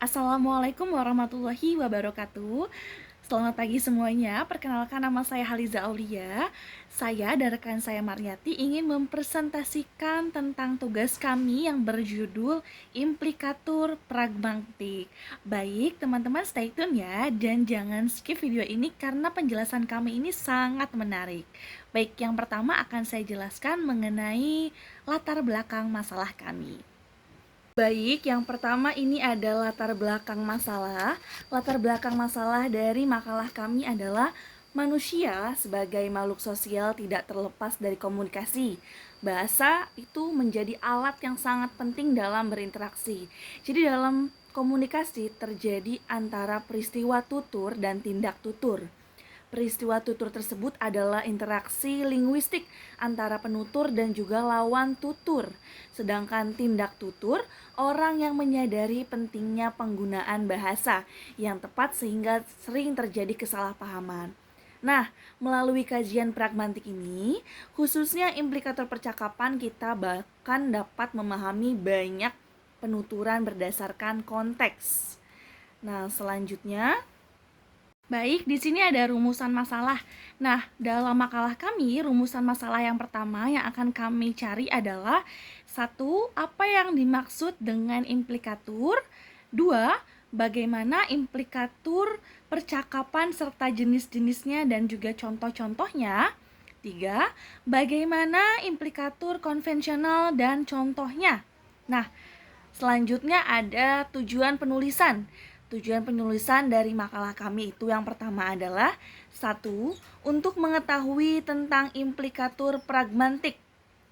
Assalamualaikum warahmatullahi wabarakatuh. Selamat pagi semuanya. Perkenalkan, nama saya Haliza Aulia. Saya dan rekan saya Maryati ingin mempresentasikan tentang tugas kami yang berjudul implikatur pragmatik. Baik, teman-teman stay tune ya, dan jangan skip video ini karena penjelasan kami ini sangat menarik. Baik, yang pertama akan saya jelaskan mengenai latar belakang masalah kami. Baik, yang pertama ini adalah latar belakang masalah. Latar belakang masalah dari makalah kami adalah manusia sebagai makhluk sosial tidak terlepas dari komunikasi. Bahasa itu menjadi alat yang sangat penting dalam berinteraksi. Jadi dalam komunikasi terjadi antara peristiwa tutur dan tindak tutur. Peristiwa tutur tersebut adalah interaksi linguistik antara penutur dan juga lawan tutur. Sedangkan tindak tutur, orang yang menyadari pentingnya penggunaan bahasa yang tepat sehingga sering terjadi kesalahpahaman. Nah, melalui kajian pragmatik ini, khususnya implikator percakapan, kita bahkan dapat memahami banyak penuturan berdasarkan konteks. Nah, selanjutnya baik, di sini ada rumusan masalah. Nah, dalam makalah kami, rumusan masalah yang pertama yang akan kami cari adalah: satu, apa yang dimaksud dengan implikatur? Dua, bagaimana implikatur percakapan serta jenis-jenisnya dan juga contoh-contohnya? Tiga, bagaimana implikatur konvensional dan contohnya? Nah, selanjutnya ada tujuan penulisan. Tujuan penulisan dari makalah kami itu yang pertama adalah: satu, untuk mengetahui tentang implikatur pragmatik.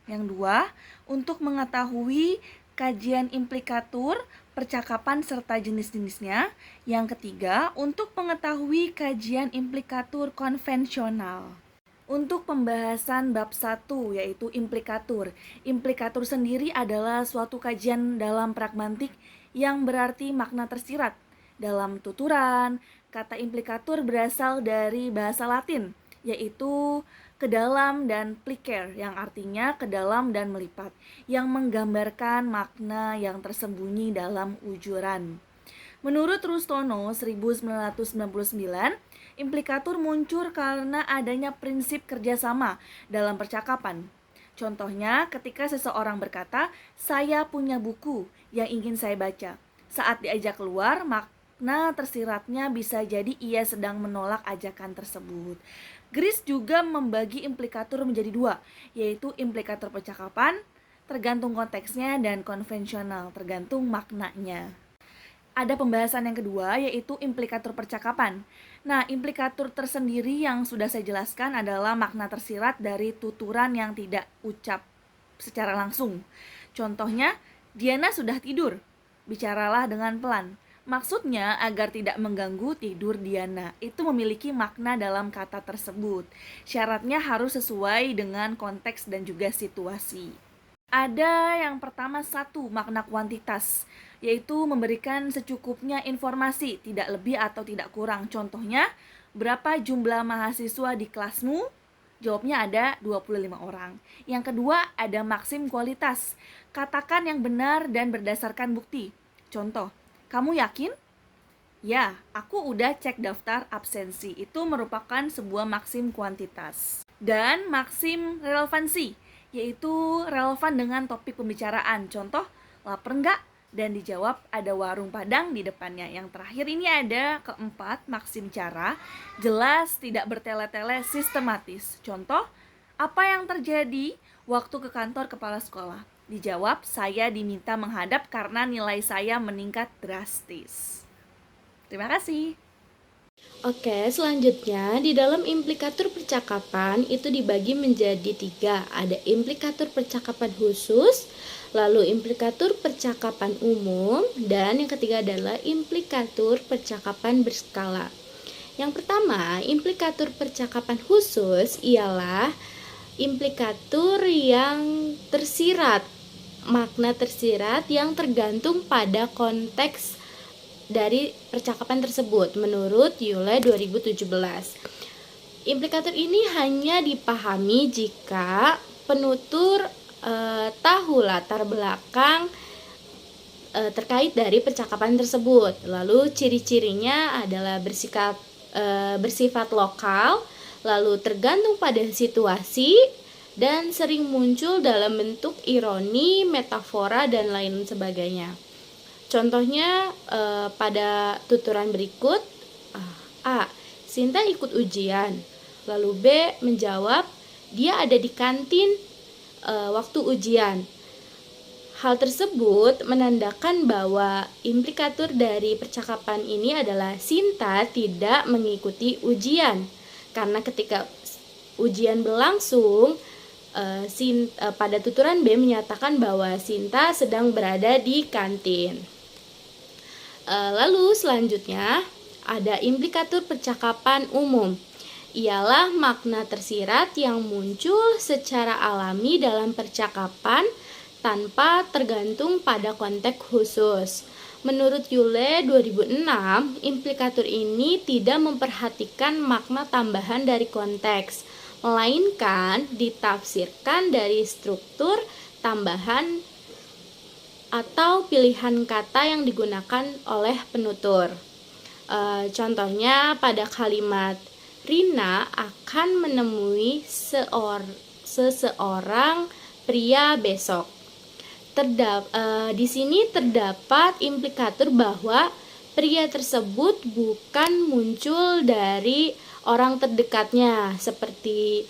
Yang dua, untuk mengetahui kajian implikatur percakapan serta jenis-jenisnya. Yang ketiga, untuk mengetahui kajian implikatur konvensional. Untuk pembahasan bab 1 yaitu implikatur. Implikatur sendiri adalah suatu kajian dalam pragmatik yang berarti makna tersirat. Dalam tuturan, kata implikatur berasal dari bahasa Latin, yaitu kedalam dan plicer, yang artinya kedalam dan melipat, yang menggambarkan makna yang tersembunyi dalam ujuran. Menurut Rustono 1999, implikatur muncul karena adanya prinsip kerjasama dalam percakapan. Contohnya, ketika seseorang berkata, "Saya punya buku yang ingin saya baca." Saat diajak keluar, makna tersiratnya bisa jadi ia sedang menolak ajakan tersebut. Gris juga membagi implikatur menjadi dua, yaitu implikatur percakapan, tergantung konteksnya, dan konvensional, tergantung maknanya. Ada pembahasan yang kedua, yaitu implikatur percakapan. Nah, implikatur tersendiri yang sudah saya jelaskan adalah makna tersirat dari tuturan yang tidak ucap secara langsung. Contohnya, Diana sudah tidur, bicaralah dengan pelan. Maksudnya agar tidak mengganggu tidur Diana. Itu memiliki makna dalam kata tersebut. Syaratnya harus sesuai dengan konteks dan juga situasi. Ada yang pertama, satu, makna kuantitas, yaitu memberikan secukupnya informasi, tidak lebih atau tidak kurang. Contohnya, berapa jumlah mahasiswa di kelasmu? Jawabnya ada 25 orang. Yang kedua, ada maksim kualitas. Katakan yang benar dan berdasarkan bukti. Contoh, kamu yakin? Ya, aku udah cek daftar absensi. Itu merupakan sebuah maksim kuantitas. Dan maksim relevansi, yaitu relevan dengan topik pembicaraan. Contoh, lapar enggak? Dan dijawab ada warung Padang di depannya. Yang terakhir ini ada keempat, maksim cara, jelas, tidak bertele-tele, sistematis. Contoh, apa yang terjadi waktu ke kantor kepala sekolah? Dijawab, saya diminta menghadap karena nilai saya meningkat drastis. Terima kasih. Oke, selanjutnya di dalam implikatur percakapan itu dibagi menjadi tiga. Ada implikatur percakapan khusus, lalu implikatur percakapan umum, dan yang ketiga adalah implikatur percakapan berskala. Yang pertama, implikatur percakapan khusus ialah implikatur yang tersirat, makna tersirat yang tergantung pada konteks dari percakapan tersebut menurut Yule 2017. Implikator ini hanya dipahami jika penutur tahu latar belakang terkait dari percakapan tersebut. Lalu ciri-cirinya adalah bersifat lokal, lalu tergantung pada situasi, dan sering muncul dalam bentuk ironi, metafora, dan lain sebagainya. Contohnya pada tuturan berikut, A. Sinta ikut ujian. Lalu B menjawab, dia ada di kantin waktu ujian. Hal tersebut menandakan bahwa implikatur dari percakapan ini adalah Sinta tidak mengikuti ujian. Karena ketika ujian berlangsung, pada tuturan B menyatakan bahwa Sinta sedang berada di kantin. Lalu selanjutnya ada implikatur percakapan umum. Ialah makna tersirat yang muncul secara alami dalam percakapan tanpa tergantung pada konteks khusus. Menurut Yule 2006, implikatur ini tidak memperhatikan makna tambahan dari konteks, melainkan ditafsirkan dari struktur tambahan atau pilihan kata yang digunakan oleh penutur. Contohnya pada kalimat Rina akan menemui seseorang pria besok. Di sini terdapat implikatur bahwa pria tersebut bukan muncul dari orang terdekatnya seperti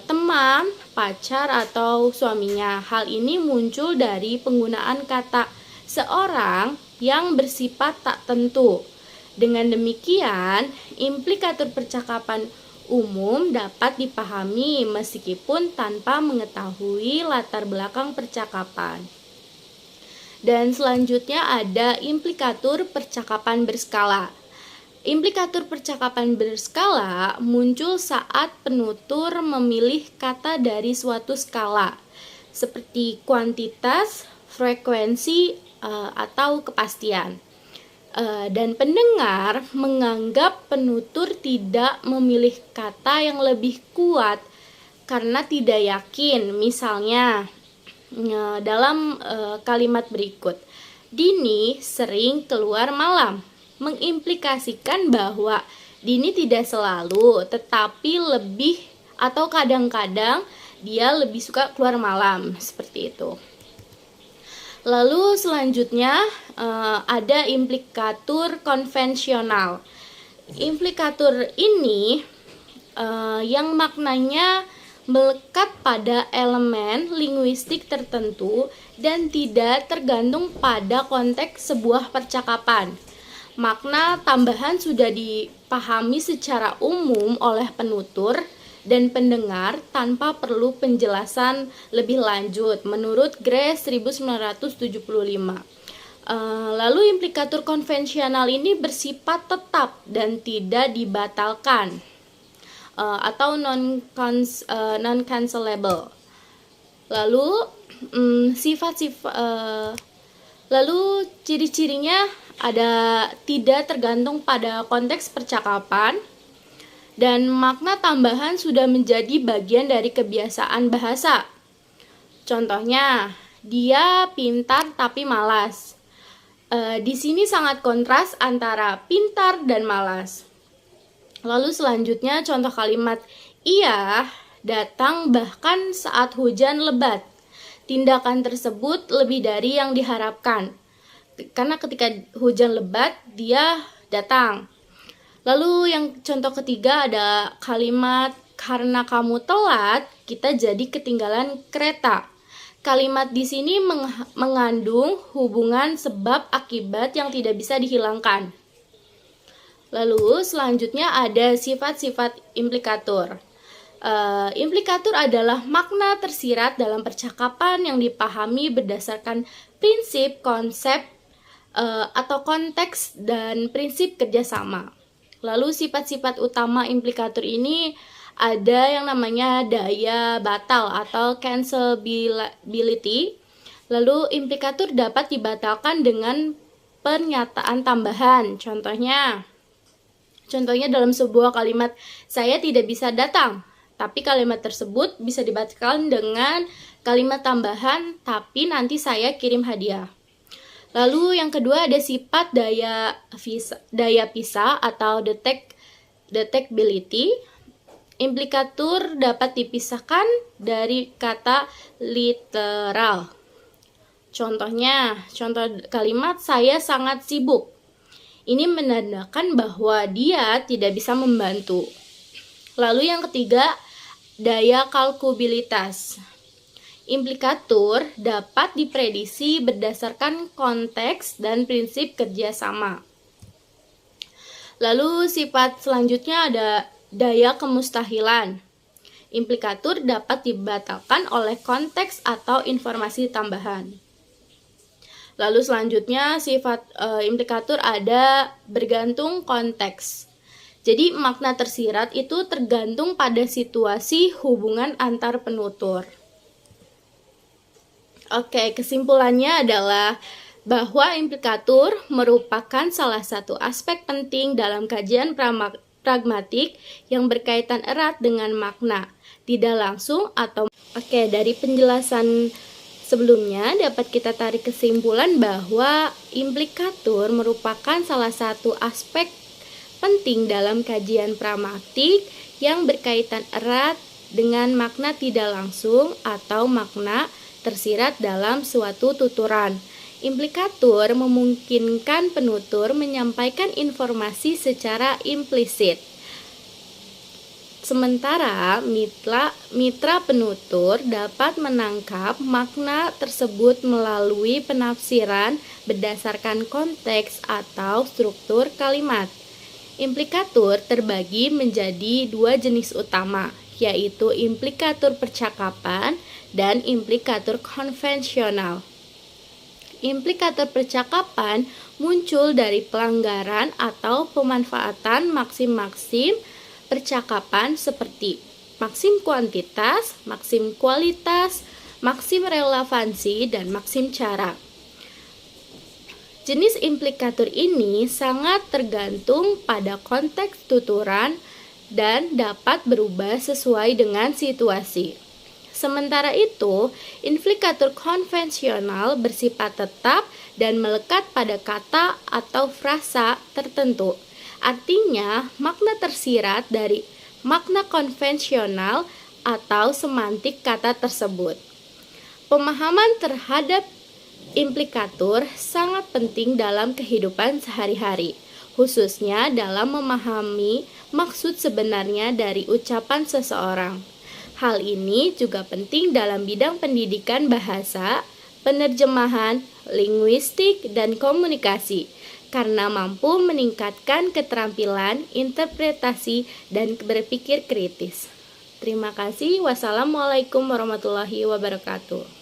teman, pacar, atau suaminya. Hal ini muncul dari penggunaan kata seorang yang bersifat tak tentu. Dengan demikian, implikatur percakapan umum dapat dipahami meskipun tanpa mengetahui latar belakang percakapan. Dan selanjutnya ada implikatur percakapan berskala. Implikatur percakapan berskala muncul saat penutur memilih kata dari suatu skala, seperti kuantitas, frekuensi, atau kepastian. Dan pendengar menganggap penutur tidak memilih kata yang lebih kuat karena tidak yakin. Misalnya dalam kalimat berikut, Dini sering keluar malam, mengimplikasikan bahwa Dini tidak selalu, tetapi lebih atau kadang-kadang dia lebih suka keluar malam, seperti itu. Lalu selanjutnya ada implikatur konvensional. Implikatur ini yang maknanya melekat pada elemen linguistik tertentu dan tidak tergantung pada konteks sebuah percakapan. Makna tambahan sudah dipahami secara umum oleh penutur dan pendengar tanpa perlu penjelasan lebih lanjut menurut Grace 1975. Lalu implikatur konvensional ini bersifat tetap dan tidak dibatalkan atau non-cancelable. Lalu lalu ciri-cirinya ada tidak tergantung pada konteks percakapan, dan makna tambahan sudah menjadi bagian dari kebiasaan bahasa. Contohnya, dia pintar tapi malas. Di sini sangat kontras antara pintar dan malas. Lalu selanjutnya contoh kalimat, ia datang bahkan saat hujan lebat. Tindakan tersebut lebih dari yang diharapkan. Karena ketika hujan lebat, dia datang. Lalu yang contoh ketiga ada kalimat karena kamu telat, kita jadi ketinggalan kereta. Kalimat di sini mengandung hubungan sebab akibat yang tidak bisa dihilangkan. Lalu selanjutnya ada sifat-sifat implikatur. Implikatur adalah makna tersirat dalam percakapan yang dipahami berdasarkan prinsip, konsep, atau konteks dan prinsip kerjasama. Lalu sifat-sifat utama implikatur ini ada yang namanya daya batal atau cancelability. Lalu implikatur dapat dibatalkan dengan pernyataan tambahan. Contohnya dalam sebuah kalimat, saya tidak bisa datang. Tapi kalimat tersebut bisa dibatalkan dengan kalimat tambahan, tapi nanti saya kirim hadiah. Lalu yang kedua ada sifat daya pisah atau detectability. Implikatur dapat dipisahkan dari kata literal. Contohnya, contoh kalimat saya sangat sibuk. Ini menandakan bahwa dia tidak bisa membantu. Lalu yang ketiga, daya kalkulabilitas. Implikatur dapat diprediksi berdasarkan konteks dan prinsip kerjasama. Lalu sifat selanjutnya ada daya kemustahilan. Implikatur dapat dibatalkan oleh konteks atau informasi tambahan. Lalu selanjutnya sifat implikatur ada bergantung konteks. Jadi makna tersirat itu tergantung pada situasi hubungan antar penutur. Oke, kesimpulannya adalah bahwa implikatur merupakan salah satu aspek penting dalam kajian pragmatik yang berkaitan erat dengan makna, tidak langsung atau. Oke, dari penjelasan sebelumnya dapat kita tarik kesimpulan bahwa implikatur merupakan salah satu aspek penting dalam kajian pragmatik yang berkaitan erat dengan makna tidak langsung atau makna tersirat dalam suatu tuturan. Implikatur memungkinkan penutur menyampaikan informasi secara implisit. Sementara mitra penutur dapat menangkap makna tersebut melalui penafsiran berdasarkan konteks atau struktur kalimat. Implikatur terbagi menjadi dua jenis utama, yaitu implikatur percakapan dan implikatur konvensional. Implikatur percakapan muncul dari pelanggaran atau pemanfaatan maksim-maksim percakapan seperti maksim kuantitas, maksim kualitas, maksim relevansi, dan maksim cara. Jenis implikatur ini sangat tergantung pada konteks tuturan dan dapat berubah sesuai dengan situasi. Sementara itu, implikatur konvensional bersifat tetap dan melekat pada kata atau frasa tertentu. Artinya, makna tersirat dari makna konvensional atau semantik kata tersebut. Pemahaman terhadap implikatur sangat penting dalam kehidupan sehari-hari, khususnya dalam memahami maksud sebenarnya dari ucapan seseorang. Hal ini juga penting dalam bidang pendidikan bahasa, penerjemahan, linguistik, dan komunikasi, karena mampu meningkatkan keterampilan interpretasi dan berpikir kritis. Terima kasih. Wassalamualaikum warahmatullahi wabarakatuh.